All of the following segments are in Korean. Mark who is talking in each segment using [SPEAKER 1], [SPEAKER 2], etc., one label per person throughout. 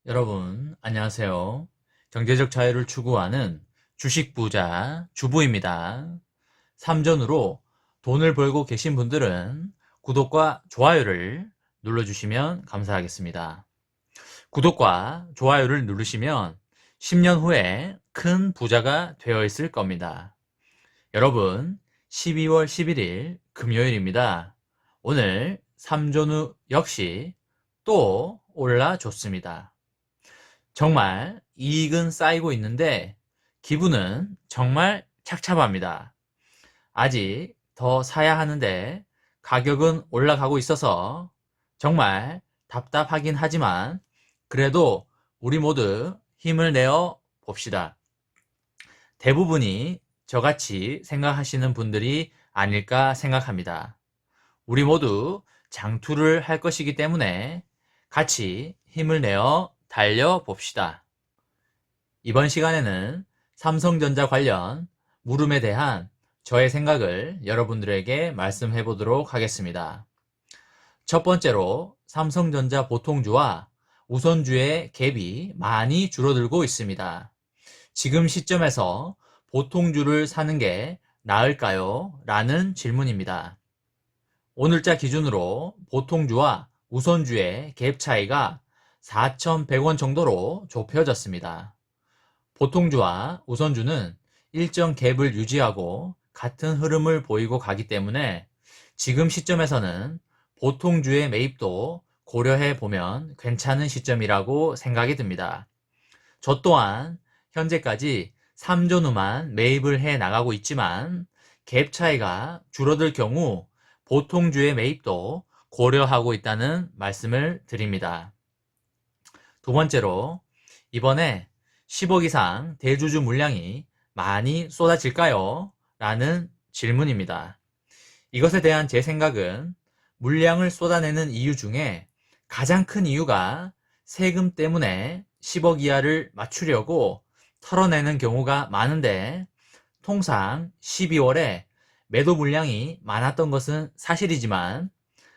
[SPEAKER 1] 여러분, 안녕하세요. 경제적 자유를 추구하는 주식 부자 주부입니다. 삼전으로 돈을 벌고 계신 분들은 구독과 좋아요를 눌러주시면 감사하겠습니다. 구독과 좋아요를 누르시면 10년 후에 큰 부자가 되어 있을 겁니다. 여러분, 12월 11일 금요일입니다. 오늘 삼전후 역시 또 올라줬습니다. 정말 이익은 쌓이고 있는데 기분은 정말 착잡합니다. 아직 더 사야 하는데 가격은 올라가고 있어서 정말 답답하긴 하지만 그래도 우리 모두 힘을 내어 봅시다. 대부분이 저같이 생각하시는 분들이 아닐까 생각합니다. 우리 모두 장투를 할 것이기 때문에 같이 힘을 내어 달려봅시다. 이번 시간에는 삼성전자 관련 물음에 대한 저의 생각을 여러분들에게 말씀해 보도록 하겠습니다. 첫 번째로 삼성전자 보통주와 우선주의 갭이 많이 줄어들고 있습니다. 지금 시점에서 보통주를 사는 게 나을까요? 라는 질문입니다. 오늘자 기준으로 보통주와 우선주의 갭 차이가 4,100원 정도로 좁혀졌습니다. 보통주와 우선주는 일정 갭을 유지하고 같은 흐름을 보이고 가기 때문에 지금 시점에서는 보통주의 매입도 고려해 보면 괜찮은 시점이라고 생각이 듭니다. 저 또한 현재까지 3전후만 매입을 해 나가고 있지만 갭 차이가 줄어들 경우 보통주의 매입도 고려하고 있다는 말씀을 드립니다. 두 번째로 이번에 10억 이상 대주주 물량이 많이 쏟아질까요? 라는 질문입니다. 이것에 대한 제 생각은 물량을 쏟아내는 이유 중에 가장 큰 이유가 세금 때문에 10억 이하를 맞추려고 털어내는 경우가 많은데 통상 12월에 매도 물량이 많았던 것은 사실이지만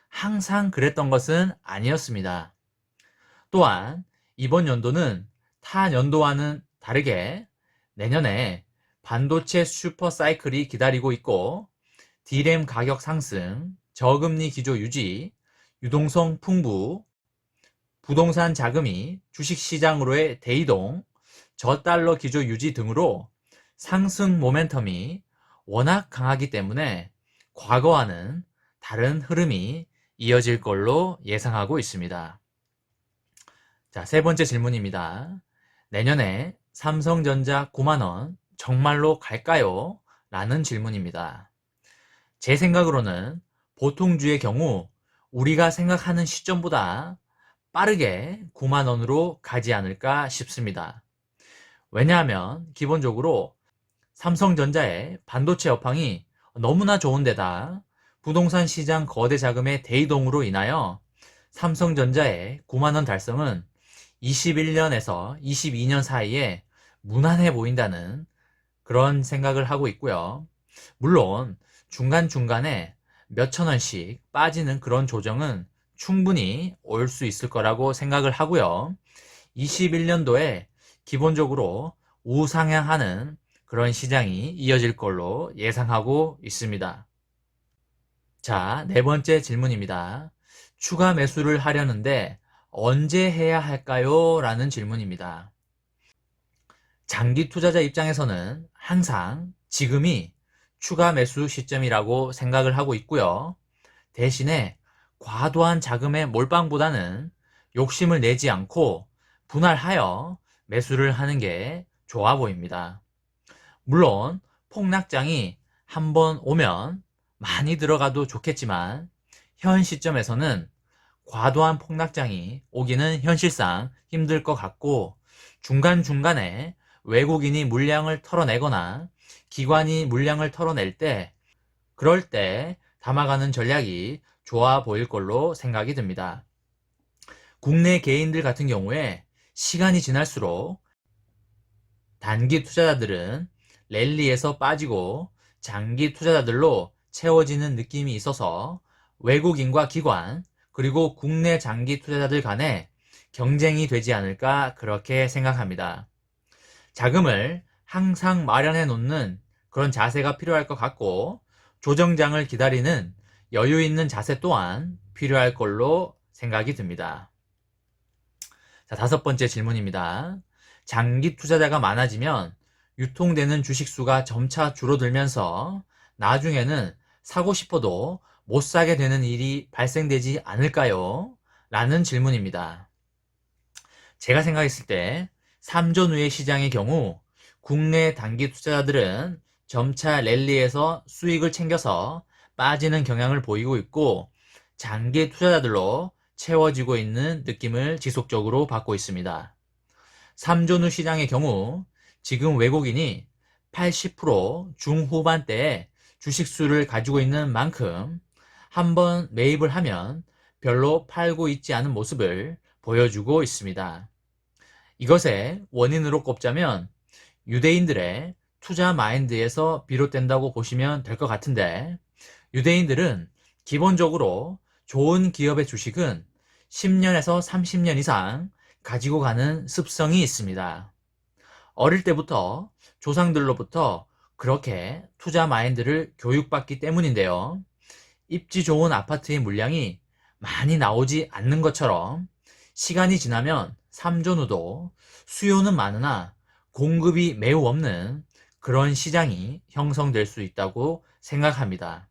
[SPEAKER 1] 항상 그랬던 것은 아니었습니다. 또한 이번 연도는 타 연도와는 다르게 내년에 반도체 슈퍼 사이클이 기다리고 있고 D램 가격 상승, 저금리 기조 유지, 유동성 풍부, 부동산 자금이 주식시장으로의 대이동, 저달러 기조 유지 등으로 상승 모멘텀이 워낙 강하기 때문에 과거와는 다른 흐름이 이어질 걸로 예상하고 있습니다. 자, 세 번째 질문입니다. 내년에 삼성전자 9만원 정말로 갈까요? 라는 질문입니다. 제 생각으로는 보통주의 경우 우리가 생각하는 시점보다 빠르게 9만원으로 가지 않을까 싶습니다. 왜냐하면 기본적으로 삼성전자의 반도체 업황이 너무나 좋은데다 부동산 시장 거대 자금의 대이동으로 인하여 삼성전자의 9만원 달성은 21년에서 22년 사이에 무난해 보인다는 그런 생각을 하고 있고요. 물론 중간중간에 몇천 원씩 빠지는 그런 조정은 충분히 올 수 있을 거라고 생각을 하고요. 21년도에 기본적으로 우상향하는 그런 시장이 이어질 걸로 예상하고 있습니다. 자, 네 번째 질문입니다. 추가 매수를 하려는데 언제 해야 할까요? 라는 질문입니다. 장기 투자자 입장에서는 항상 지금이 추가 매수 시점이라고 생각을 하고 있고요. 대신에 과도한 자금의 몰빵보다는 욕심을 내지 않고 분할하여 매수를 하는 게 좋아 보입니다. 물론 폭락장이 한번 오면 많이 들어가도 좋겠지만 현 시점에서는 과도한 폭락장이 오기는 현실상 힘들 것 같고 중간중간에 외국인이 물량을 털어내거나 기관이 물량을 털어낼 때 그럴 때 담아가는 전략이 좋아 보일 걸로 생각이 듭니다. 국내 개인들 같은 경우에 시간이 지날수록 단기 투자자들은 랠리에서 빠지고 장기 투자자들로 채워지는 느낌이 있어서 외국인과 기관 그리고 국내 장기 투자자들 간에 경쟁이 되지 않을까 그렇게 생각합니다. 자금을 항상 마련해 놓는 그런 자세가 필요할 것 같고 조정장을 기다리는 여유 있는 자세 또한 필요할 걸로 생각이 듭니다. 자, 5번째 질문입니다. 장기 투자자가 많아지면 유통되는 주식수가 점차 줄어들면서 나중에는 사고 싶어도 못 사게 되는 일이 발생되지 않을까요? 라는 질문입니다. 제가 생각했을 때 3전 후의 시장의 경우 국내 단기 투자자들은 점차 랠리에서 수익을 챙겨서 빠지는 경향을 보이고 있고 장기 투자자들로 채워지고 있는 느낌을 지속적으로 받고 있습니다. 3전 후 시장의 경우 지금 외국인이 80% 중후반대의 주식수를 가지고 있는 만큼 한번 매입을 하면 별로 팔고 있지 않은 모습을 보여주고 있습니다. 이것의 원인으로 꼽자면 유대인들의 투자 마인드에서 비롯된다고 보시면 될 것 같은데 유대인들은 기본적으로 좋은 기업의 주식은 10년에서 30년 이상 가지고 가는 습성이 있습니다. 어릴 때부터 조상들로부터 그렇게 투자 마인드를 교육받기 때문인데요. 입지 좋은 아파트의 물량이 많이 나오지 않는 것처럼 시간이 지나면 3전 후도 수요는 많으나 공급이 매우 없는 그런 시장이 형성될 수 있다고 생각합니다.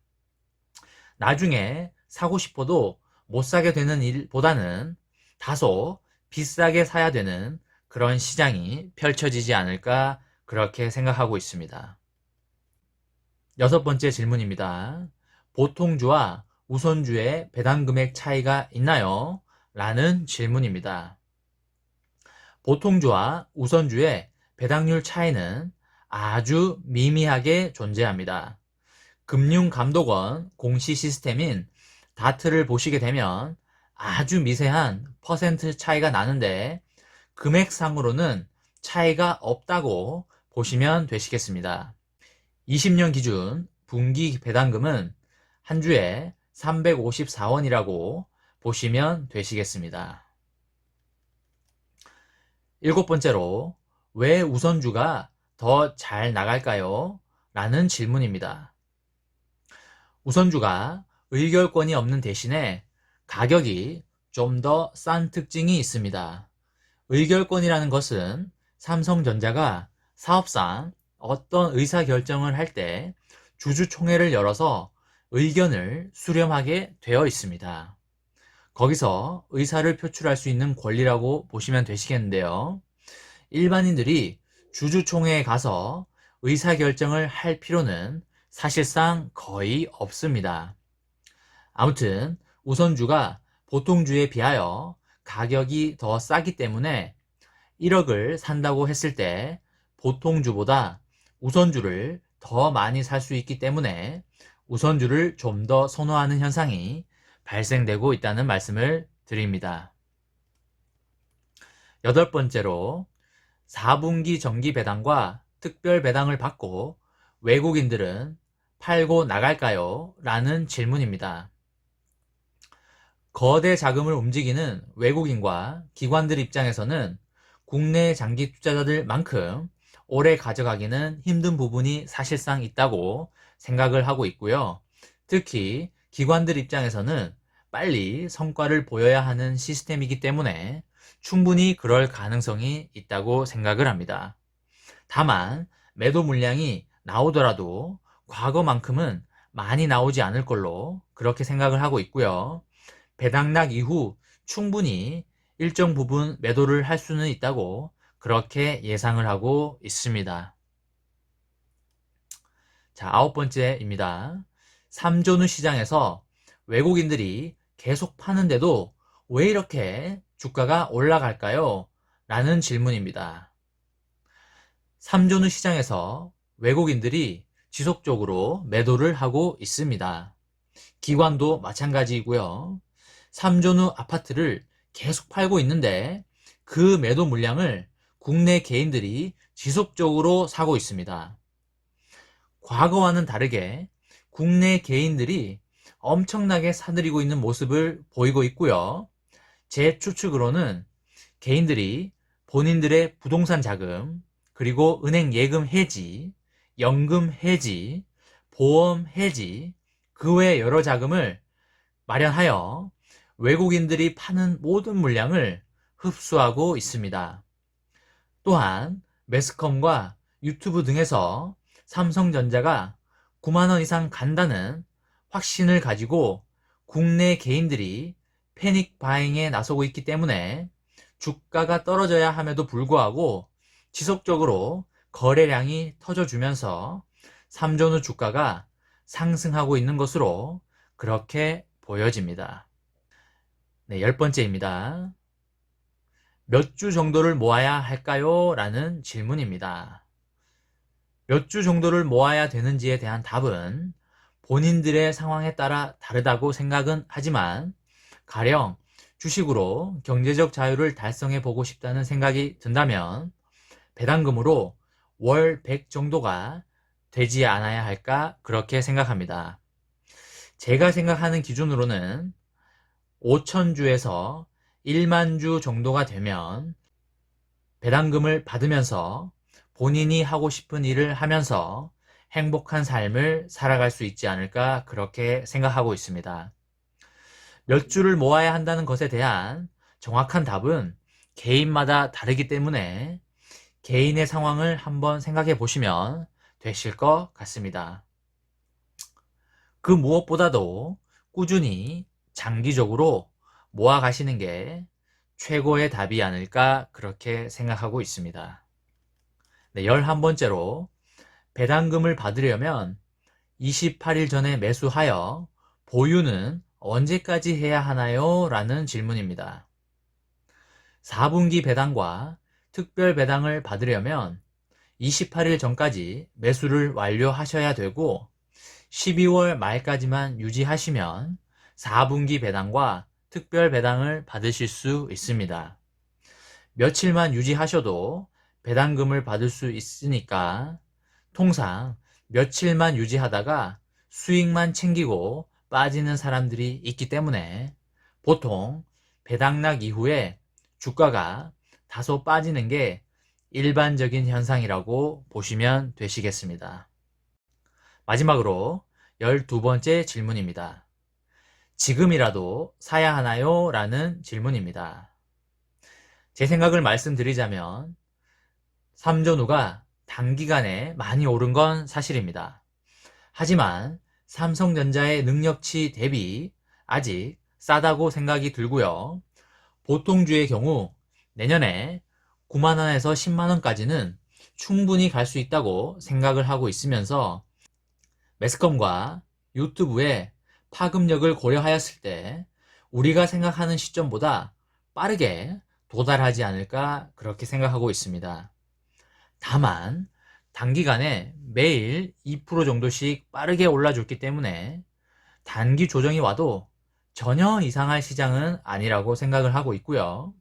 [SPEAKER 1] 나중에 사고 싶어도 못 사게 되는 일보다는 다소 비싸게 사야 되는 그런 시장이 펼쳐지지 않을까 그렇게 생각하고 있습니다. 6번째 질문입니다. 보통주와 우선주의 배당 금액 차이가 있나요? 라는 질문입니다. 보통주와 우선주의 배당률 차이는 아주 미미하게 존재합니다. 금융감독원 공시 시스템인 다트를 보시게 되면 아주 미세한 퍼센트 차이가 나는데 금액상으로는 차이가 없다고 보시면 되시겠습니다. 20년 기준 분기 배당금은 한 주에 354원이라고 보시면 되시겠습니다. 7번째로 왜 우선주가 더 잘 나갈까요? 라는 질문입니다. 우선주가 의결권이 없는 대신에 가격이 좀 더 싼 특징이 있습니다. 의결권이라는 것은 삼성전자가 사업상 어떤 의사결정을 할 때 주주총회를 열어서 의견을 수렴하게 되어 있습니다. 거기서 의사를 표출할 수 있는 권리라고 보시면 되시겠는데요. 일반인들이 주주총회에 가서 의사결정을 할 필요는 사실상 거의 없습니다. 아무튼 우선주가 보통주에 비하여 가격이 더 싸기 때문에 1억을 산다고 했을 때 보통주보다 우선주를 더 많이 살 수 있기 때문에 우선주를 좀 더 선호하는 현상이 발생되고 있다는 말씀을 드립니다. 8번째로 4분기 정기 배당과 특별 배당을 받고 외국인들은 팔고 나갈까요? 라는 질문입니다. 거대 자금을 움직이는 외국인과 기관들 입장에서는 국내 장기 투자자들만큼 오래 가져가기는 힘든 부분이 사실상 있다고 생각을 하고 있고요. 특히 기관들 입장에서는 빨리 성과를 보여야 하는 시스템이기 때문에 충분히 그럴 가능성이 있다고 생각을 합니다. 다만 매도 물량이 나오더라도 과거만큼은 많이 나오지 않을 걸로 그렇게 생각을 하고 있고요. 배당락 이후 충분히 일정 부분 매도를 할 수는 있다고 그렇게 예상을 하고 있습니다. 자, 9번째입니다. 3전 후 시장에서 외국인들이 계속 파는데도 왜 이렇게 주가가 올라갈까요? 라는 질문입니다. 3전 후 시장에서 외국인들이 지속적으로 매도를 하고 있습니다. 기관도 마찬가지이고요. 3전 후 아파트를 계속 팔고 있는데 그 매도 물량을 국내 개인들이 지속적으로 사고 있습니다. 과거와는 다르게 국내 개인들이 엄청나게 사들이고 있는 모습을 보이고 있고요. 제 추측으로는 개인들이 본인들의 부동산 자금, 그리고 은행 예금 해지, 연금 해지, 보험 해지, 그 외 여러 자금을 마련하여 외국인들이 파는 모든 물량을 흡수하고 있습니다. 또한 매스컴과 유튜브 등에서 삼성전자가 9만 원 이상 간다는 확신을 가지고 국내 개인들이 패닉 바잉에 나서고 있기 때문에 주가가 떨어져야 함에도 불구하고 지속적으로 거래량이 터져주면서 삼전후 주가가 상승하고 있는 것으로 그렇게 보여집니다. 네, 10번째입니다. 몇 주 정도를 모아야 할까요? 라는 질문입니다. 몇 주 정도를 모아야 되는지에 대한 답은 본인들의 상황에 따라 다르다고 생각은 하지만 가령 주식으로 경제적 자유를 달성해 보고 싶다는 생각이 든다면 배당금으로 월 100 정도가 되지 않아야 할까 그렇게 생각합니다. 제가 생각하는 기준으로는 5,000주에서 1만 주 정도가 되면 배당금을 받으면서 본인이 하고 싶은 일을 하면서 행복한 삶을 살아갈 수 있지 않을까 그렇게 생각하고 있습니다. 몇 주를 모아야 한다는 것에 대한 정확한 답은 개인마다 다르기 때문에 개인의 상황을 한번 생각해 보시면 되실 것 같습니다. 그 무엇보다도 꾸준히 장기적으로 모아 가시는 게 최고의 답이 아닐까 그렇게 생각하고 있습니다. 네, 11번째로 배당금을 받으려면 28일 전에 매수하여 보유는 언제까지 해야 하나요? 라는 질문입니다. 4분기 배당과 특별 배당을 받으려면 28일 전까지 매수를 완료하셔야 되고 12월 말까지만 유지하시면 4분기 배당과 특별 배당을 받으실 수 있습니다. 며칠만 유지하셔도 배당금을 받을 수 있으니까 통상 며칠만 유지하다가 수익만 챙기고 빠지는 사람들이 있기 때문에 보통 배당락 이후에 주가가 다소 빠지는 게 일반적인 현상이라고 보시면 되시겠습니다. 마지막으로 12번째 질문입니다. 지금이라도 사야 하나요? 라는 질문입니다. 제 생각을 말씀드리자면 삼전후가 단기간에 많이 오른 건 사실입니다. 하지만 삼성전자의 능력치 대비 아직 싸다고 생각이 들고요. 보통주의 경우 내년에 9만원에서 10만원까지는 충분히 갈 수 있다고 생각을 하고 있으면서 매스컴과 유튜브의 파급력을 고려하였을 때 우리가 생각하는 시점보다 빠르게 도달하지 않을까 그렇게 생각하고 있습니다. 다만 단기간에 매일 2% 정도씩 빠르게 올라줬기 때문에 단기 조정이 와도 전혀 이상할 시장은 아니라고 생각을 하고 있고요.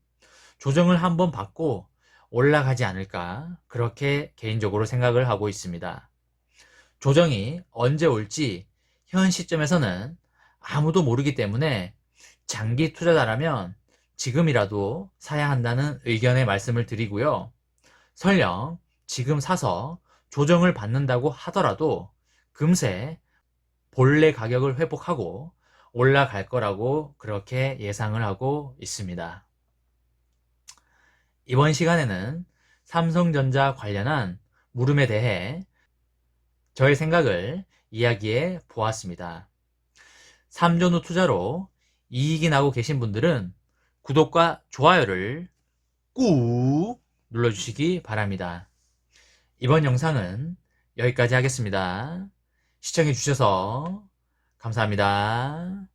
[SPEAKER 1] 조정을 한번 받고 올라가지 않을까 그렇게 개인적으로 생각을 하고 있습니다. 조정이 언제 올지 현 시점에서는 아무도 모르기 때문에 장기 투자자라면 지금이라도 사야 한다는 의견의 말씀을 드리고요. 설령 지금 사서 조정을 받는다고 하더라도 금세 본래 가격을 회복하고 올라갈 거라고 그렇게 예상을 하고 있습니다. 이번 시간에는 삼성전자 관련한 물음에 대해 저의 생각을 이야기해 보았습니다. 삼전후 투자로 이익이 나고 계신 분들은 구독과 좋아요를 꾹 눌러주시기 바랍니다. 이번 영상은 여기까지 하겠습니다. 시청해 주셔서 감사합니다.